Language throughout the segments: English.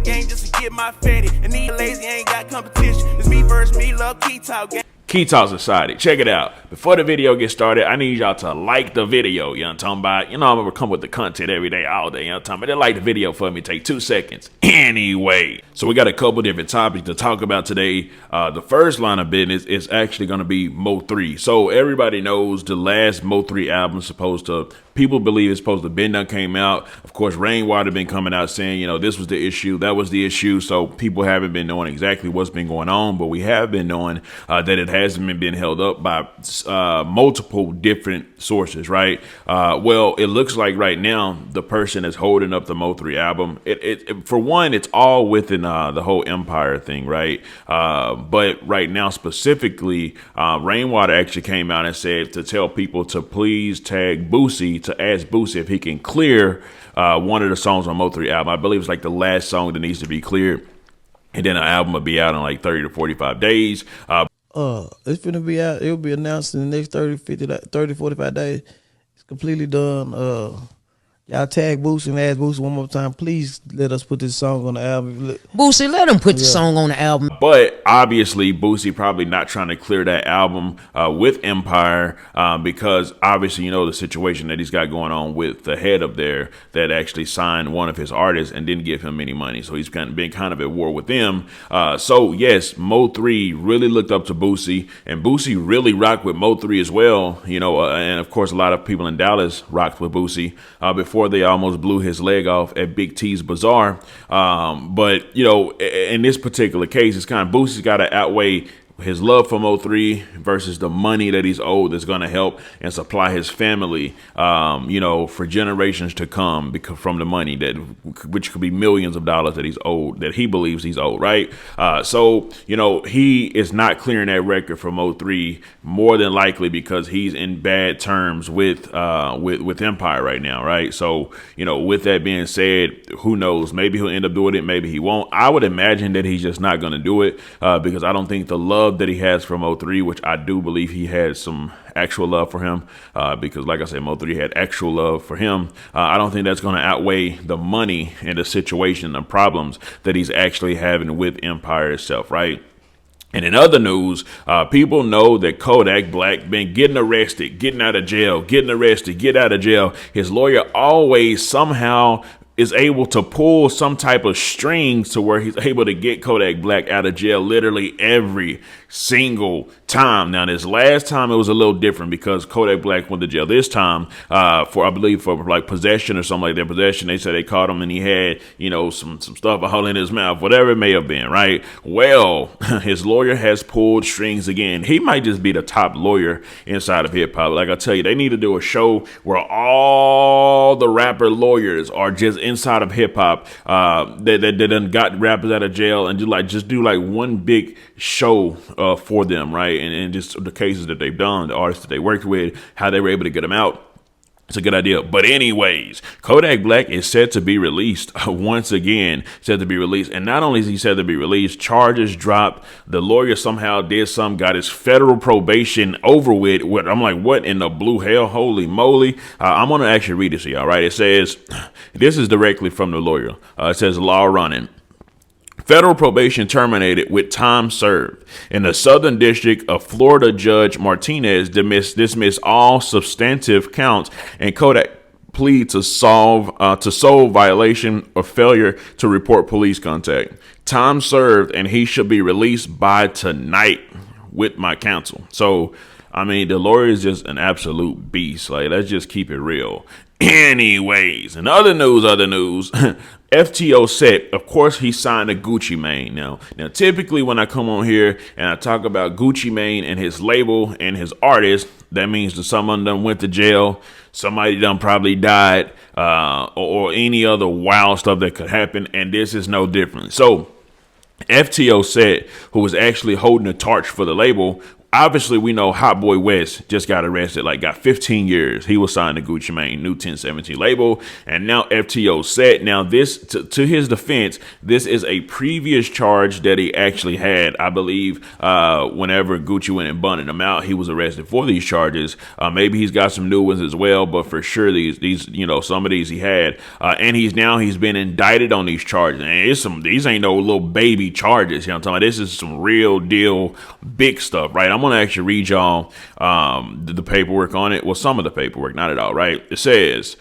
game just to get my fatty. And these lazy ain't got competition. It's me versus me, love Key Talk game. Key Talk Society, check it out. Before the video gets started, I need y'all to like the video. You know what I'm talking about? You know I'm gonna come with the content every day, all day. You know what I'm talking about? They like the video for me. Take 2 seconds. Anyway, so we got a couple different topics to talk about today. The first line of business is actually gonna be Mo3. So everybody knows the last Mo3 album is supposed to. People believe it's supposed to been done came out. Of course, Rainwater been coming out saying, you know, this was the issue, that was the issue. So people haven't been knowing exactly what's been going on, but we have been knowing that it hasn't been held up by multiple different sources, right? Well, it looks like right now the person that's holding up the Mo3 album, it for one, it's all within the whole Empire thing, right? But right now specifically, Rainwater actually came out and said to tell people to please tag Boosie, to ask Boosie if he can clear one of the songs on Mo3 album. I believe it's like the last song that needs to be cleared. And then the album will be out in like 30 to 45 days. It's finna be out. It'll be announced in the next 30, 45 days. It's completely done. Y'all tag Boosie and ask Boosie one more time. Please let us put this song on the album. Boosie, let him put the song on the album. But obviously, Boosie probably not trying to clear that album with Empire because obviously, you know, the situation that he's got going on with the head up there that actually signed one of his artists and didn't give him any money. So he's been kind of at war with them. So yes, Mo3 really looked up to Boosie, and Boosie really rocked with Mo3 as well. You know, and of course, a lot of people in Dallas rocked with Boosie before they almost blew his leg off at Big T's Bazaar. But, you know, in this particular case, it's kind of Boosie's got to outweigh his love for Mo3 versus the money that he's owed that's going to help and supply his family, you know, for generations to come because from the money which could be millions of dollars that he's owed, that he believes he's owed, right? So, you know, he is not clearing that record for Mo3 more than likely because he's in bad terms with Empire right now, right? So, you know, with that being said, who knows? Maybe he'll end up doing it. Maybe he won't. I would imagine that he's just not going to do it because I don't think the love that he has for Mo3, which I do believe he had some actual love for him, because like I said, Mo3 had actual love for him. I don't think that's going to outweigh the money and the situation, the problems that he's actually having with Empire itself, right? And in other news, people know that Kodak Black been getting arrested, getting out of jail, getting arrested, get out of jail. His lawyer always somehow is able to pull some type of strings to where he's able to get Kodak Black out of jail literally every single time. Now, this last time it was a little different because Kodak Black went to jail this time I believe for like possession or something like that. Possession, they said they caught him and he had, you know, some stuff all in his mouth, whatever it may have been, right? Well, his lawyer has pulled strings again. He might just be the top lawyer inside of hip hop. Like I tell you, they need to do a show where all the rapper lawyers are just inside of hip hop that done got rappers out of jail and just do one big show for them, right? And just the cases that they've done, the artists that they worked with, how they were able to get them out. It's a good idea. But anyways, Kodak Black is set to be released once again, set to be released. And not only is he set to be released, charges dropped. The lawyer somehow did something, got his federal probation over with. I'm like, what in the blue hell? Holy moly. I'm going to actually read this to y'all, right? It says, this is directly from the lawyer. It says, law running. Federal probation terminated with time served. In the Southern District of Florida, Judge Martinez dismissed all substantive counts and Kodak plea to solve violation or failure to report police contact. Time served, and he should be released by tonight with my counsel. So, I mean, the lawyer is just an absolute beast. Like, let's just keep it real. Anyways, in other news, FTO Sett, of course, he signed a Gucci Mane. Now, typically when I come on here and I talk about Gucci Mane and his label and his artist, that means that someone done went to jail, somebody done probably died, or any other wild stuff that could happen, and this is no different. So, FTO Sett, who was actually holding the torch for the label, Obviously, we know Hot Boy West just got arrested, got 15 years. He was signed to Gucci Mane, new 1017 label, and now FTO Sett. Now, this, to his defense, this is a previous charge that he actually had. I believe whenever Gucci went and bundled him out, he was arrested for these charges. Maybe he's got some new ones as well, but for sure these some of these he had, and he's been indicted on these charges. And these ain't no little baby charges. You know what I'm talking about? This is some real deal big stuff, right? I'm gonna actually read y'all the paperwork on it. Well, some of the paperwork, not at all, right? It says,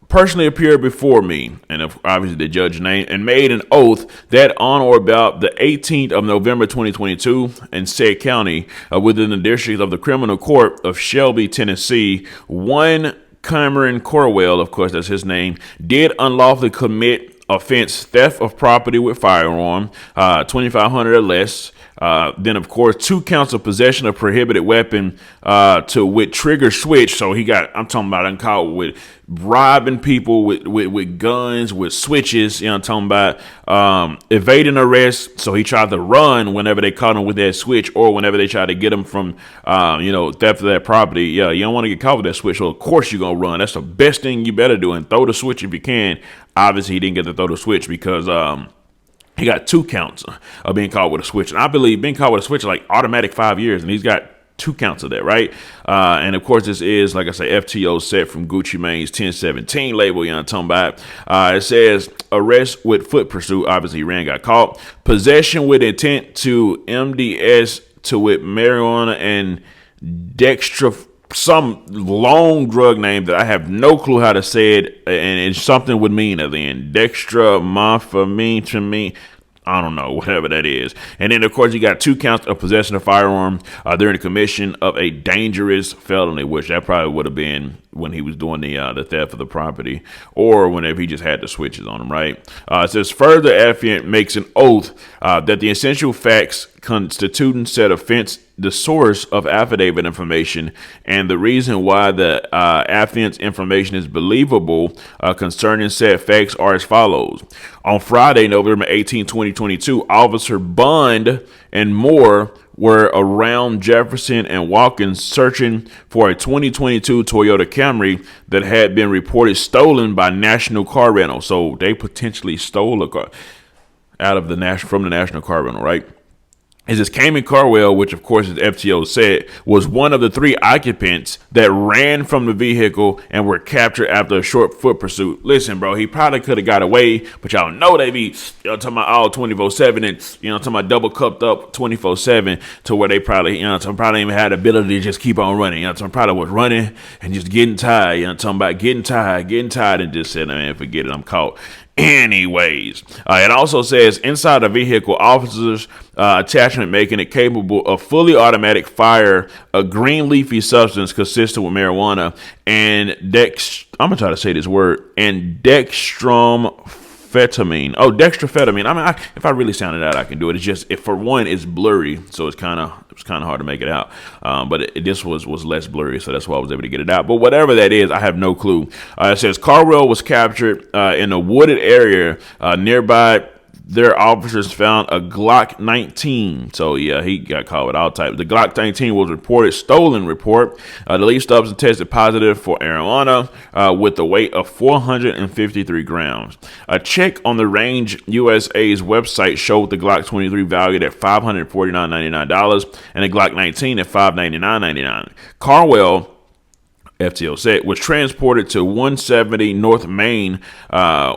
personally appeared before me, and obviously the judge named, and made an oath that on or about the 18th of November 2022 in Sett County, within the district of the criminal court of Shelby, Tennessee, one Cameron Corwell, of course that's his name, did unlawfully commit offense theft of property with firearm, 2,500 or less. Then, of course, 2 counts of possession of prohibited weapon with trigger switch. So I'm talking about uncaught with robbing people with guns, with switches. You know what I'm talking about? Evading arrest. So he tried to run whenever they caught him with that switch, or whenever they tried to get him from, theft of that property. Yeah, you don't want to get caught with that switch. So, of course, you're going to run. That's the best thing you better do, and throw the switch if you can. Obviously, he didn't get to throw the switch because he got 2 counts of being caught with a switch. And I believe being caught with a switch is like automatic 5 years. And he's got 2 counts of that, right? And of course, this is, like I say, FTO Sett from Gucci Mane's 1017 label. You know what I'm talking about? It says arrest with foot pursuit. Obviously, he got caught. Possession with intent to MDS to with marijuana and dextra, some long drug name that I have no clue how to say it, and it's something with mean at the end. Dextramorphamine to me. I don't know, whatever that is. And then, of course, you got 2 counts of possession of firearm during the commission of a dangerous felony, which that probably would have been when he was doing the theft of the property, or whenever he just had the switches on him, right? It says further affiant makes an oath that the essential facts constituting said offense, the source of affidavit information, and the reason why the affiant's information is believable concerning said facts are as follows. On Friday, November 18, 2022, Officer Bond and Moore were around Jefferson and Watkins searching for a 2022 Toyota Camry that had been reported stolen by National Car Rental. So they potentially stole a car from the National Car Rental, right? Is this Cameron Corwell, which of course is FTO Sett, was one of the 3 occupants that ran from the vehicle and were captured after a short foot pursuit. Listen, bro, he probably could have got away, but y'all know they be talking about all 24/7 and talking about double cupped up 24/7 to where they probably probably even had the ability to just keep on running. Probably was running and just getting tired. Talking about getting tired and just said, man, forget it, I'm caught. Anyways, it also says inside the vehicle, officers attachment making it capable of fully automatic fire, a green leafy substance consistent with marijuana, and I'm gonna try to say this word, and dextromethaphamine. Oh, dextromethaphamine. I mean, if I really sound it out, I can do it. It's just, for one, it's blurry, so it's kind of hard to make it out. But this was less blurry, so that's why I was able to get it out. But whatever that is, I have no clue. It says Carwell was captured in a wooded area nearby. Their officers found a Glock 19. So, yeah, he got caught with all types. The Glock 19 was reported stolen report. The lead substance tested positive for marijuana with a weight of 453 grams. A check on the Range USA's website showed the Glock 23 valued at $549.99 and the Glock 19 at $599.99. Carwell, FTO Sett, was transported to 170 North Main,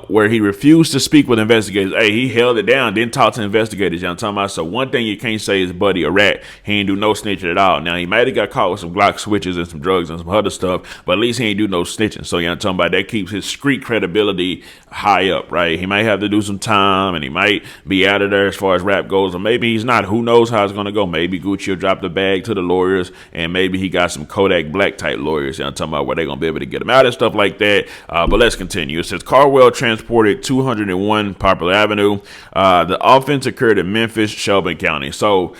where he refused to speak with investigators. Hey, he held it down, didn't talk to investigators. You know what I'm talking about? So one thing you can't say is Buddy a rat. He ain't do no snitching at all. Now, he might have got caught with some Glock switches and some drugs and some other stuff, but at least he ain't do no snitching. So you know what I'm talking about? That keeps his street credibility high up, right? He might have to do some time, and he might be out of there as far as rap goes, or maybe he's not. Who knows how it's going to go? Maybe Gucci will drop the bag to the lawyers, and maybe he got some Kodak Black type lawyers. You know, talking about where they're going to be able to get him out and stuff like that. But let's continue. It says Carwell transported 201 Poplar Avenue. The offense occurred in Memphis, Shelby County. So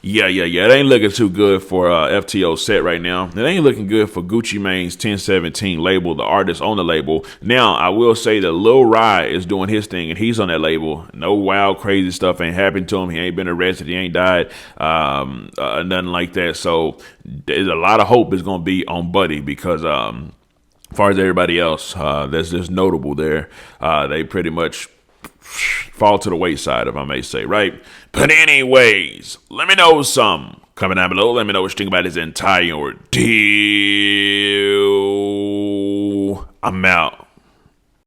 Yeah. It ain't looking too good for FTO Sett right now. It ain't looking good for Gucci Mane's 1017 label, the artist on the label. Now, I will say that Lil Rai is doing his thing, and he's on that label. No wild, crazy stuff ain't happened to him. He ain't been arrested. He ain't died. Nothing like that. So there's a lot of hope is going to be on Buddy because as far as everybody else that's just notable there, they pretty much fall to the wayside, if I may say, right? But anyways, let me know something. Comment down below. Let me know what you think about this entire ordeal. I'm out.